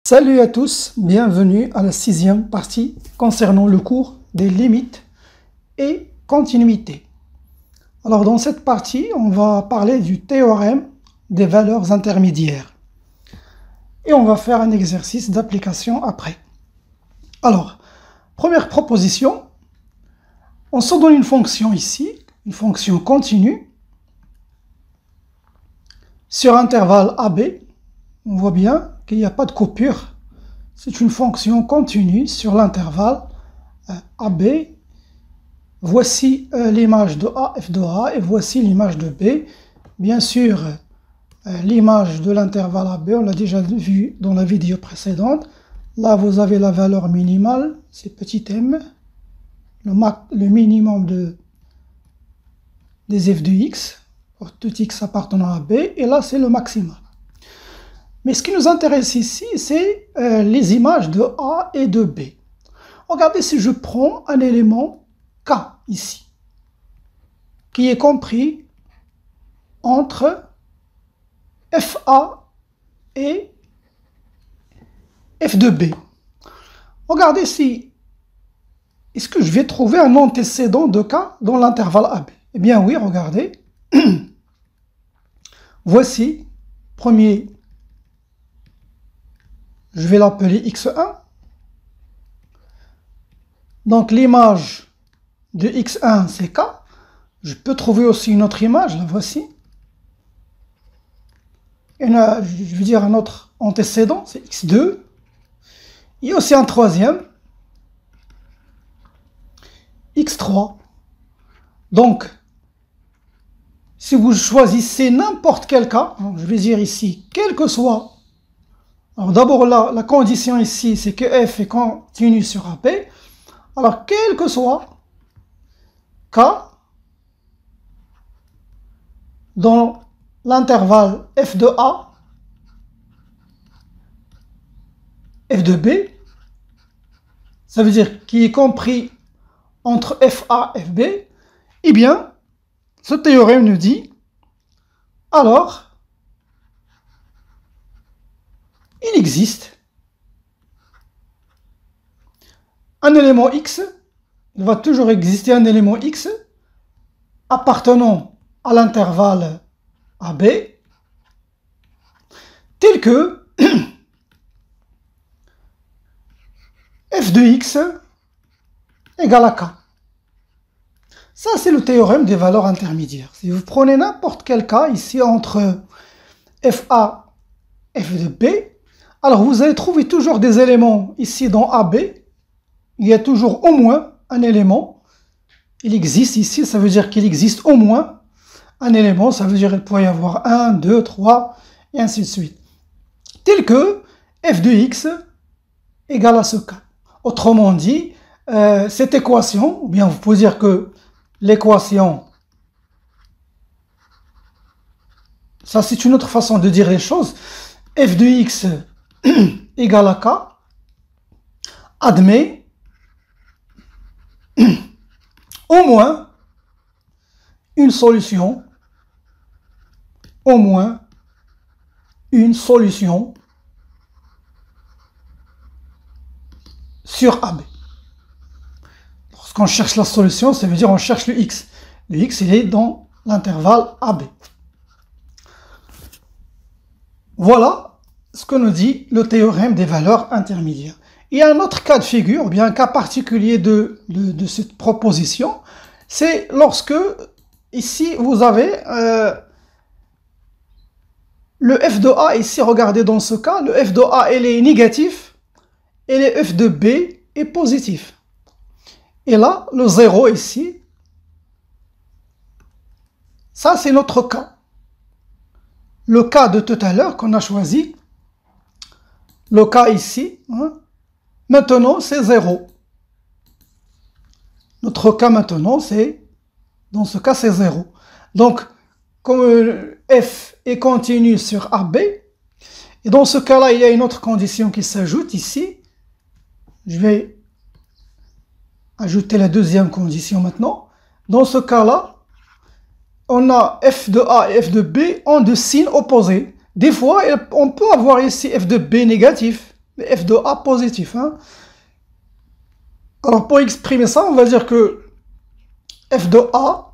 Salut à tous, bienvenue à la 6e partie concernant le cours des limites et continuité. Alors dans cette partie, on va parler du théorème des valeurs intermédiaires. Et on va faire un exercice d'application après. Alors, première proposition, on se donne une fonction ici, une fonction continue, sur intervalle AB. On voit bien qu'il n'y a pas de coupure. C'est une fonction continue sur l'intervalle AB. Voici l'image de A, f de A, et voici l'image de B. Bien sûr, l'image de l'intervalle AB, on l'a déjà vu dans la vidéo précédente. Là, vous avez la valeur minimale, c'est petit m, le minimum des f de x, pour tout x appartenant à B, et là, c'est le maximum. Mais ce qui nous intéresse ici, c'est les images de A et de B. Regardez si je prends un élément K ici, qui est compris entre FA et F de B. Regardez si, est-ce que je vais trouver un antécédent de K dans l'intervalle AB? Eh bien oui, regardez. Voici, premier. Je vais l'appeler x1. Donc l'image de x1, c'est K. Je peux trouver aussi une autre image, la voici. Et je veux dire un autre antécédent, c'est x2. Il y a aussi un troisième, x3. Donc, si vous choisissez n'importe quel cas, je vais dire ici, quel que soit. Alors d'abord, la condition ici, c'est que f est continu sur AB. Alors, quel que soit K, dans l'intervalle f de A, f de B, ça veut dire qui est compris entre FA et FB, eh bien, ce théorème nous dit, alors, il existe un élément X, il va toujours exister un élément X appartenant à l'intervalle AB, tel que f de x égale à k. Ça, c'est le théorème des valeurs intermédiaires. Si vous prenez n'importe quel cas ici entre FA et f de B, alors vous allez trouver toujours des éléments ici dans AB. Il y a toujours au moins un élément. Il existe ici, ça veut dire qu'il existe au moins un élément. Ça veut dire qu'il pourrait y avoir 1, 2, 3, et ainsi de suite. Tel que f de x égale à ce cas. Autrement dit, cette équation, ou bien vous pouvez dire que l'équation, ça c'est une autre façon de dire les choses, f de x égale à k, admet au moins une solution, sur AB. Lorsqu'on cherche la solution, ça veut dire on cherche le x. Le x, il est dans l'intervalle AB. Voilà ce que nous dit le théorème des valeurs intermédiaires. Il y a un autre cas de figure, ou bien un cas particulier de cette proposition, c'est lorsque, ici, vous avez le f de A, ici, regardez dans ce cas, le f de A, il est négatif, et le f de B est positif. Et là, le 0 ici, ça c'est notre cas. Le cas de tout à l'heure qu'on a choisi, le cas ici, maintenant c'est 0. Notre cas maintenant, dans ce cas c'est 0. Donc, comme f est continu sur AB, et dans ce cas-là, il y a une autre condition qui s'ajoute ici. Je vais ajouter la deuxième condition maintenant. Dans ce cas-là, on a f de A et f de B ont de signes opposés. Des fois, on peut avoir ici f de B négatif. mais f de A positif. Hein. Alors pour exprimer ça, on va dire que f de A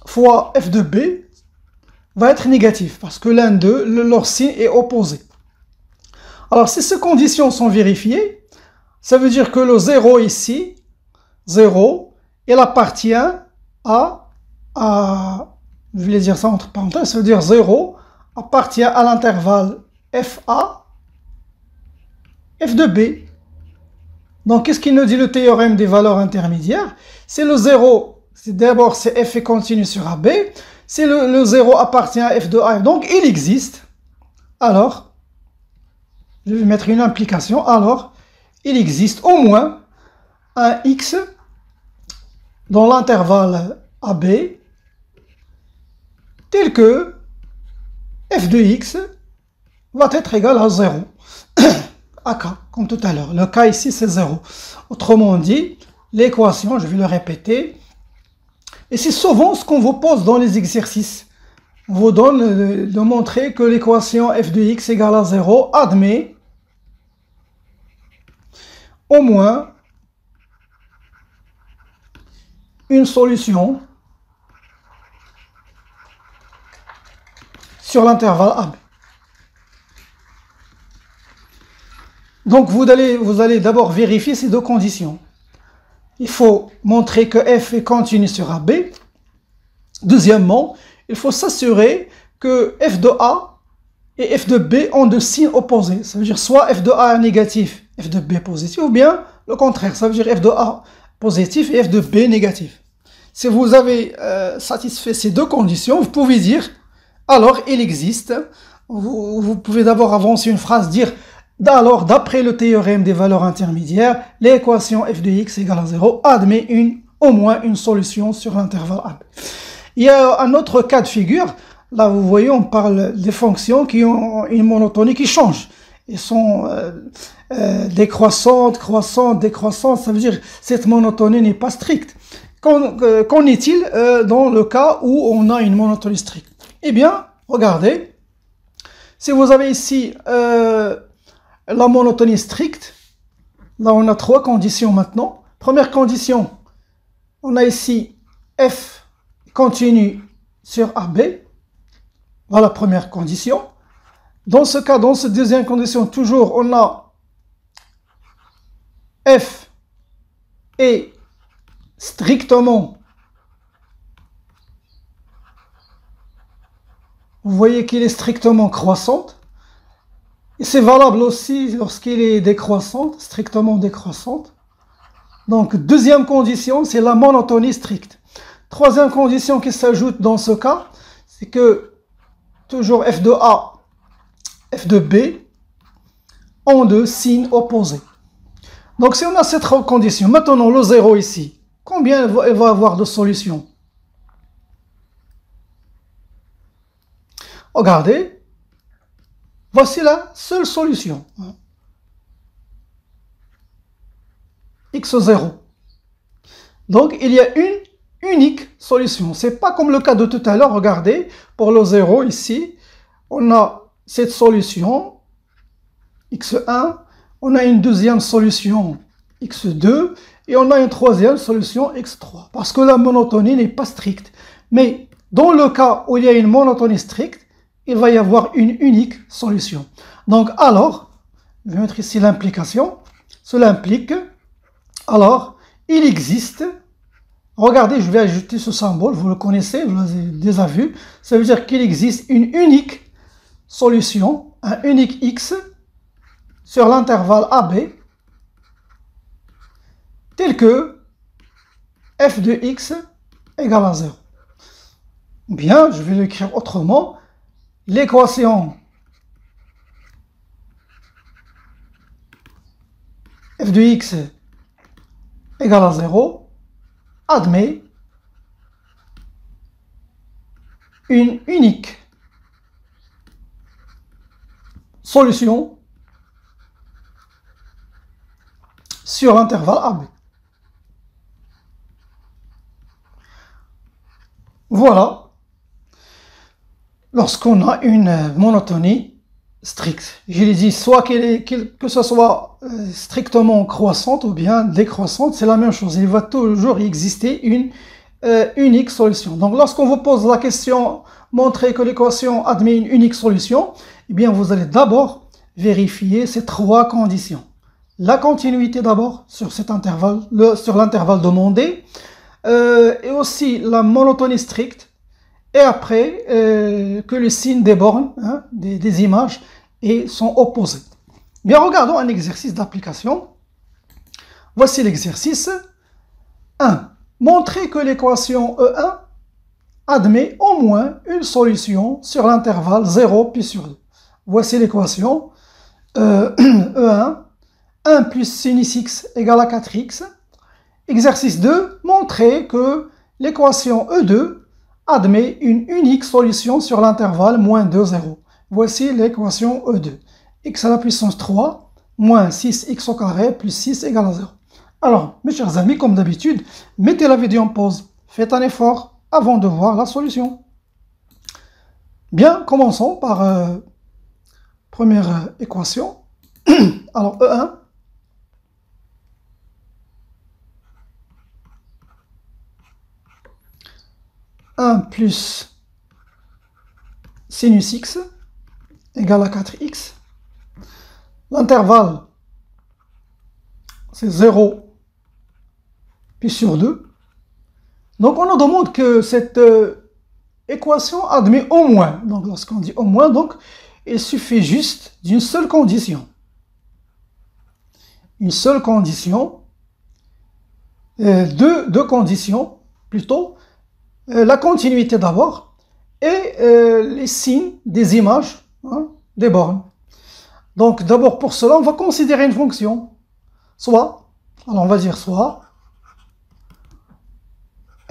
fois f de B va être négatif, parce que l'un d'eux, leur signe est opposé. Alors si ces conditions sont vérifiées, ça veut dire que le 0 ici, 0, il appartient à je vais dire ça entre parenthèses, ça veut dire 0 appartient à l'intervalle FA, f de B. Donc qu'est-ce qu'il nous dit le théorème des valeurs intermédiaires? C'est le 0, d'abord c'est f est continu sur AB, si le 0 appartient à f de A, donc il existe, alors, je vais mettre une implication, alors, il existe au moins un x dans l'intervalle AB tel que f de x va être égal à 0, à k, comme tout à l'heure. Le k ici c'est 0. Autrement dit, l'équation, je vais le répéter, et c'est souvent ce qu'on vous pose dans les exercices. On vous donne de montrer que l'équation f de x égale à 0 admet au moins une solution sur l'intervalle AB. Donc vous allez d'abord vérifier ces deux conditions. Il faut montrer que f est continu sur AB. Deuxièmement, il faut s'assurer que f de A et f de B ont de signes opposés. Ça veut dire soit f de A négatif, f de B positif, ou bien le contraire. Ça veut dire f de A positif et f de B négatif. Si vous avez satisfait ces deux conditions, vous pouvez dire, alors il existe. Vous pouvez d'abord avancer une phrase, dire, alors d'après le théorème des valeurs intermédiaires, l'équation f de x égale à 0 admet au moins une solution sur l'intervalle AB. Il y a un autre cas de figure. Là, vous voyez, on parle des fonctions qui ont une monotonie qui change. Elles sont décroissantes, croissantes, décroissantes. Ça veut dire que cette monotonie n'est pas stricte. Qu'en est-il dans le cas où on a une monotonie stricte? Eh bien, regardez. Si vous avez ici la monotonie stricte, là on a trois conditions maintenant. Première condition, on a ici f continue sur AB. Voilà la première condition. Dans ce cas, dans cette deuxième condition, toujours on a f est strictement, vous voyez qu'il est strictement croissante. Et c'est valable aussi lorsqu'il est décroissante, strictement décroissante. Donc, deuxième condition, c'est la monotonie stricte. Troisième condition qui s'ajoute dans ce cas, c'est que toujours f de A, f de B ont de signes opposés. Donc, si on a cette condition, maintenant le 0 ici, combien elle va avoir de solutions? Regardez, voici la seule solution. x0. Donc, il y a une unique solution. Ce n'est pas comme le cas de tout à l'heure. Regardez, pour le 0 ici, on a cette solution, x1, on a une deuxième solution, x2, et on a une troisième solution, x3. Parce que la monotonie n'est pas stricte. Mais dans le cas où il y a une monotonie stricte, il va y avoir une unique solution. Donc alors, je vais mettre ici l'implication. Cela implique, alors, il existe, regardez, je vais ajouter ce symbole, vous le connaissez, vous l'avez déjà vu. Ça veut dire qu'il existe une unique solution, un unique x, sur l'intervalle AB, tel que f de x égale à 0. Bien, je vais l'écrire autrement. L'équation f de x égale à 0 admet une unique solution sur l'intervalle AB. Voilà. Lorsqu'on a une monotonie stricte. Je l'ai dit, soit que ce soit strictement croissante ou bien décroissante, c'est la même chose. Il va toujours y exister une unique solution. Donc lorsqu'on vous pose la question, montrer que l'équation admet une unique solution, eh bien vous allez d'abord vérifier ces trois conditions. La continuité d'abord sur cet intervalle, sur l'intervalle demandé, et aussi la monotonie stricte, et après que le signe des bornes, hein, des images, sont opposés. Bien, regardons un exercice d'application. Voici l'exercice 1. Montrer que l'équation E1 admet au moins une solution sur l'intervalle 0 pi sur 2. Voici l'équation E1, 1 plus sinus x égale à 4x. Exercice 2, montrer que l'équation E2 admet une unique solution sur l'intervalle moins 2, 0. Voici l'équation E2. X à la puissance 3 moins 6x au carré plus 6 égale à 0. Alors, mes chers amis, comme d'habitude, mettez la vidéo en pause. Faites un effort avant de voir la solution. Bien, commençons par première équation. Alors, E1. « 1 plus sinus x égale à 4x. L'intervalle, c'est 0 pi sur 2. Donc, on nous demande que cette équation admet au moins. Donc, lorsqu'on dit au moins, donc, il suffit juste d'une seule condition. Une seule condition, deux conditions, plutôt. La continuité d'abord, et les signes des images, hein, des bornes. Donc d'abord pour cela, on va considérer une fonction. Soit, alors on va dire soit,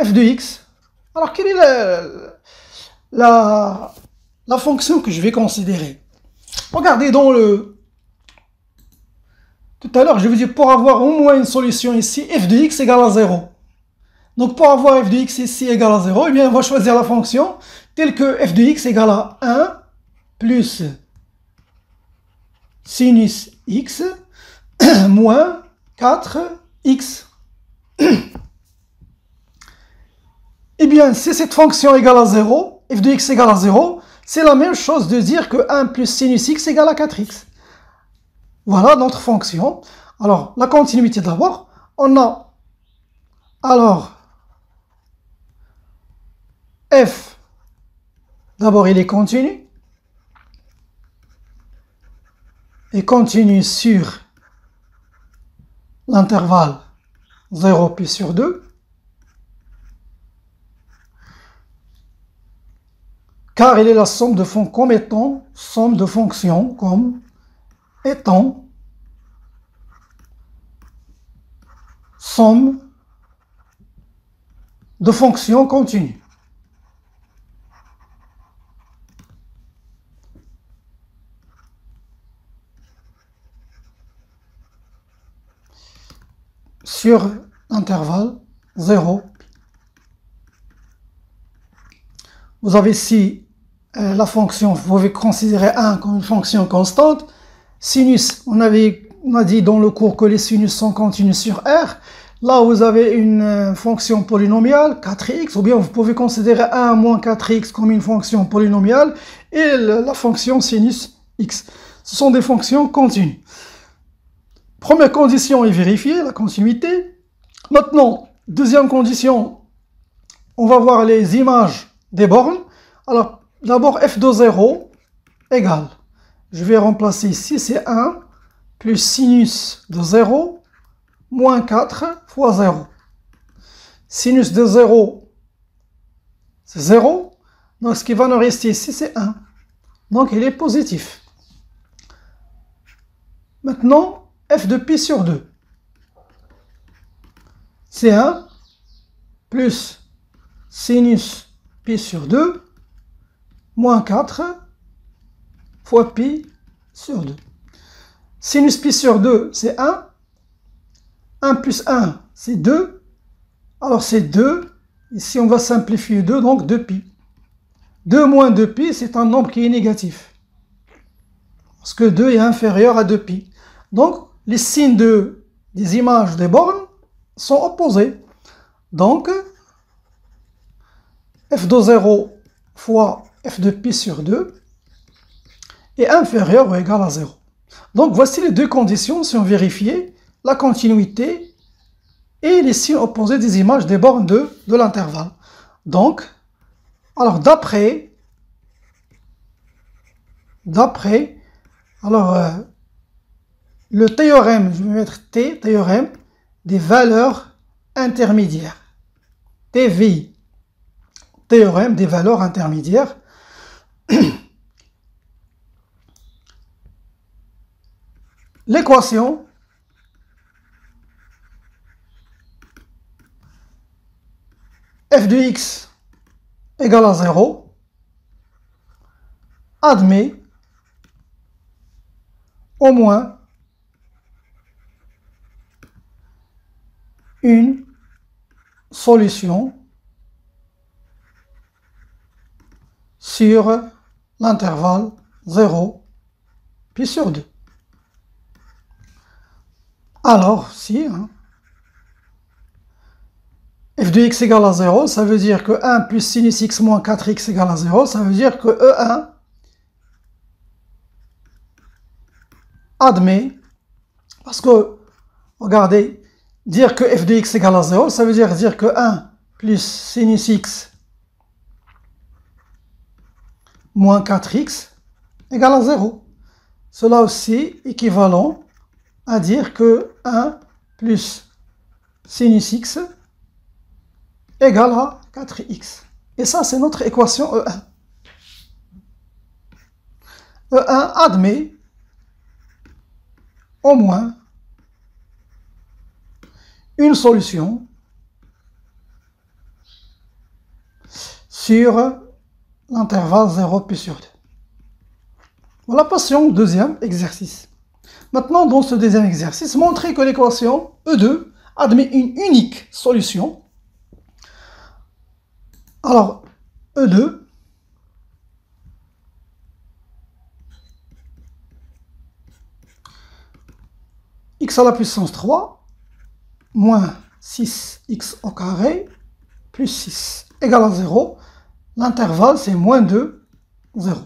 f de x. Alors quelle est la fonction que je vais considérer? Regardez dans le... Tout à l'heure, je vous dis pour avoir au moins une solution ici, f de x égale à 0. Donc pour avoir f de x ici égale à 0, eh bien on va choisir la fonction telle que f de x égale à 1 plus sinus x moins 4x. Eh bien, si cette fonction égale à 0, f de x égale à 0, c'est la même chose de dire que 1 plus sinus x égale à 4x. Voilà notre fonction. Alors, la continuité d'abord, on a alors f, d'abord il est continu, et continue sur l'intervalle 0 pi sur 2, car il est la somme de fonctions comme étant, somme de fonctions comme étant, somme de fonctions continues. Sur l'intervalle 0. Vous avez ici la fonction, vous pouvez considérer 1 comme une fonction constante. Sinus, on a dit dans le cours que les sinus sont continus sur R. Là, vous avez une fonction polynomiale, 4x, ou bien vous pouvez considérer 1 moins 4x comme une fonction polynomiale, et la fonction sinus x. Ce sont des fonctions continues. Première condition est vérifiée, la continuité. Maintenant, deuxième condition, on va voir les images des bornes. Alors, d'abord, f de 0 égale, je vais remplacer ici, c'est 1 plus sinus de 0 moins 4 fois 0. Sinus de 0, c'est 0. Donc, ce qui va nous rester ici, c'est 1. Donc, il est positif. Maintenant, f de pi sur 2. C'est 1 plus sinus pi sur 2 moins 4 fois pi sur 2. Sinus pi sur 2, c'est 1. 1 plus 1, c'est 2. Alors c'est 2. Ici, on va simplifier 2, donc 2pi. 2 moins 2pi, c'est un nombre qui est négatif. parce que 2 est inférieur à 2π. Donc, les signes des images des bornes sont opposés. Donc, f de 0 fois f de π sur 2 est inférieur ou égal à 0. Donc, voici les deux conditions si on vérifiait la continuité et les signes opposés des images des bornes de l'intervalle. Donc, alors d'après, le théorème, je vais mettre T, théorème des valeurs intermédiaires. TVI, théorème des valeurs intermédiaires. L'équation f de x égale à 0 admet au moins une solution sur l'intervalle 0 puis sur 2. Alors, si f de x égale à 0, ça veut dire que 1 plus sinus x moins 4x égale à 0, ça veut dire que E1 admet, parce que, regardez, dire que f de x égale à 0, ça veut dire que 1 plus sinus x moins 4x égale à 0. Cela aussi équivalent à dire que 1 plus sinus x égale à 4x. Et ça, c'est notre équation E1. E1 admet au moins une solution sur l'intervalle 0 puis sur 2. Voilà, passons au deuxième exercice. Maintenant, dans ce deuxième exercice, montrez que l'équation E2 admet une unique solution. Alors, E2 x à la puissance 3 moins 6x au carré plus 6 égale à 0. L'intervalle, c'est moins 2, 0.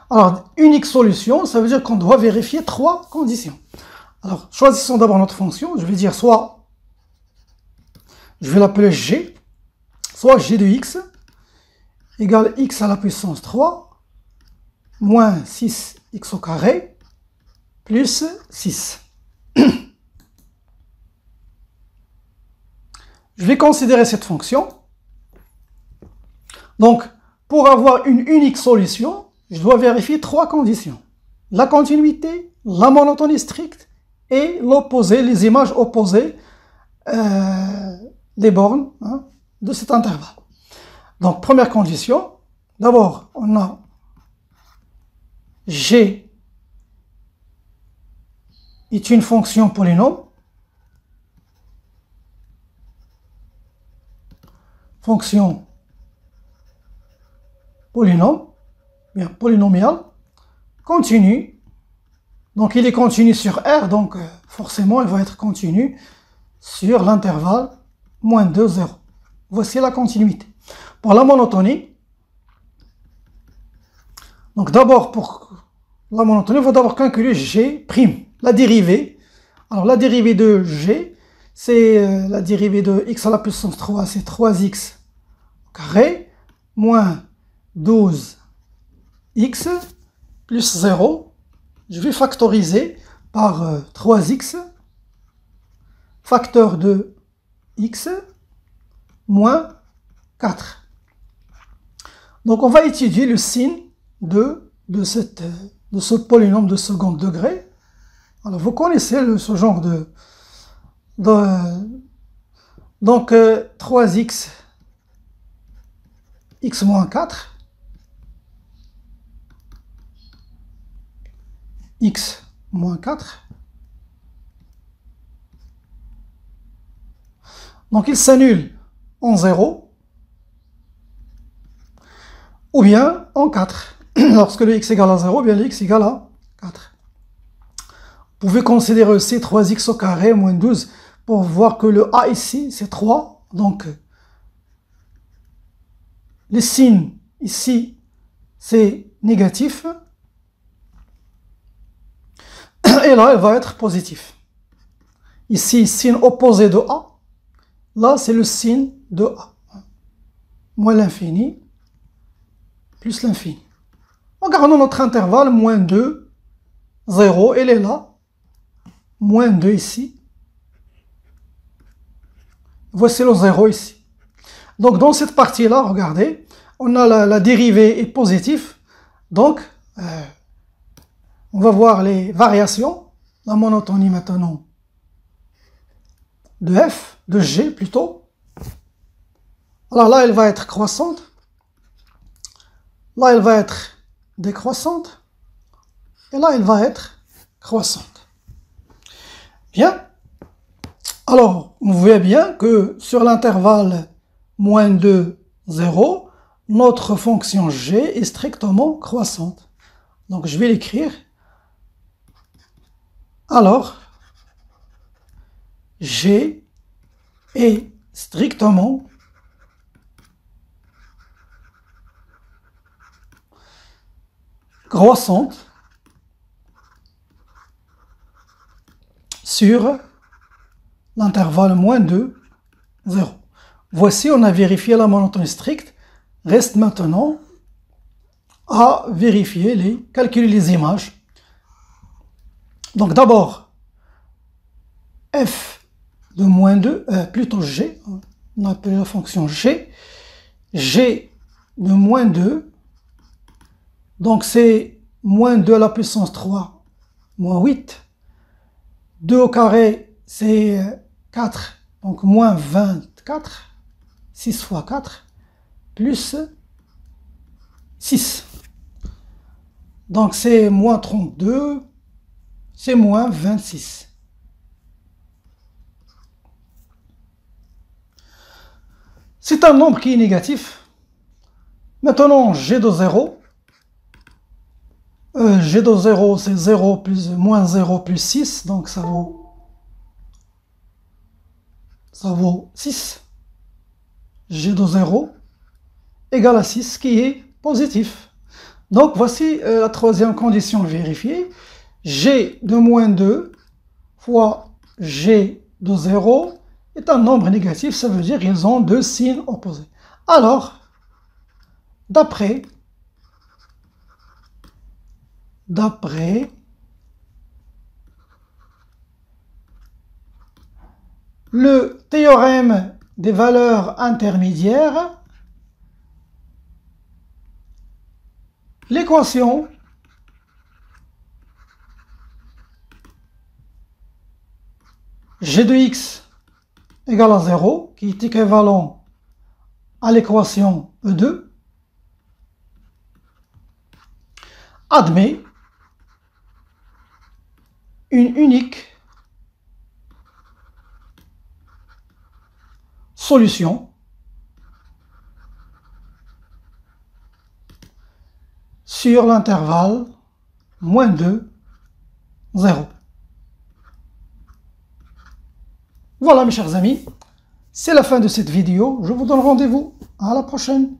Alors, unique solution, ça veut dire qu'on doit vérifier 3 conditions. Alors, choisissons d'abord notre fonction. Je vais dire soit, je vais l'appeler g, soit g de x égale x à la puissance 3 moins 6x au carré plus 6. Je vais considérer cette fonction. Donc, pour avoir une unique solution, je dois vérifier 3 conditions. La continuité, la monotonie stricte et l'opposé, les images opposées des bornes de cet intervalle. Donc, première condition, d'abord, on a g est une fonction polynôme. Fonction polynôme, bien polynomial, continu. Donc il est continu sur R, donc forcément il va être continu sur l'intervalle moins 2, 0. Voici la continuité. Pour la monotonie, donc d'abord pour la monotonie, il faut d'abord calculer G', la dérivée. Alors la dérivée de G, c'est la dérivée de x à la puissance 3, c'est 3x au carré, moins 12x plus 0. Je vais factoriser par 3x, facteur de x, moins 4. Donc on va étudier le signe de ce polynôme de second degré. Alors vous connaissez ce genre donc 3x x moins 4 x moins 4. Donc il s'annule en 0 ou bien en 4. Lorsque le x égale à 0, bien le x égale à 4. Vous pouvez considérer aussi 3x au carré moins 12 pour voir que le a ici, c'est 3. Donc, les signes ici, c'est négatif. Et là, elle va être positif. Ici, signe opposé de a. Là, c'est le signe de a. Moins l'infini, plus l'infini. Regardons notre intervalle, moins 2, 0, elle est là. Moins 2 ici. Voici le 0 ici. Donc, dans cette partie-là, regardez, on a la dérivée est positive. Donc, on va voir les variations. La monotonie maintenant de f, de g plutôt. Alors là, elle va être croissante. Là, elle va être décroissante. Et là, elle va être croissante. Bien. Alors, vous voyez bien que sur l'intervalle moins 2, 0, notre fonction g est strictement croissante. Donc, je vais l'écrire. Alors, g est strictement croissante sur l'intervalle moins 2, 0. Voici, on a vérifié la monotonie stricte. Reste maintenant à vérifier calculer les images. Donc d'abord, f de moins 2, plutôt g, on appelle la fonction g, g de moins 2, donc c'est moins 2 à la puissance 3, moins 8, 2 au carré, c'est 4, donc moins 24, 6 fois 4, plus 6. Donc c'est moins 32, c'est moins 26. C'est un nombre qui est négatif. Maintenant, g de 0. G de 0, c'est 0 plus moins 0 plus 6, donc ça vaut 6. G de 0 égale à 6, qui est positif. Donc voici la troisième condition vérifiée. G de moins 2 fois G de 0 est un nombre négatif, ça veut dire qu'ils ont deux signes opposés. Alors, d'après le théorème des valeurs intermédiaires, l'équation g de x égale à 0, qui est équivalent à l'équation E2, admet une unique solution sur l'intervalle moins 2, 0. Voilà mes chers amis, c'est la fin de cette vidéo. Je vous donne rendez-vous à la prochaine.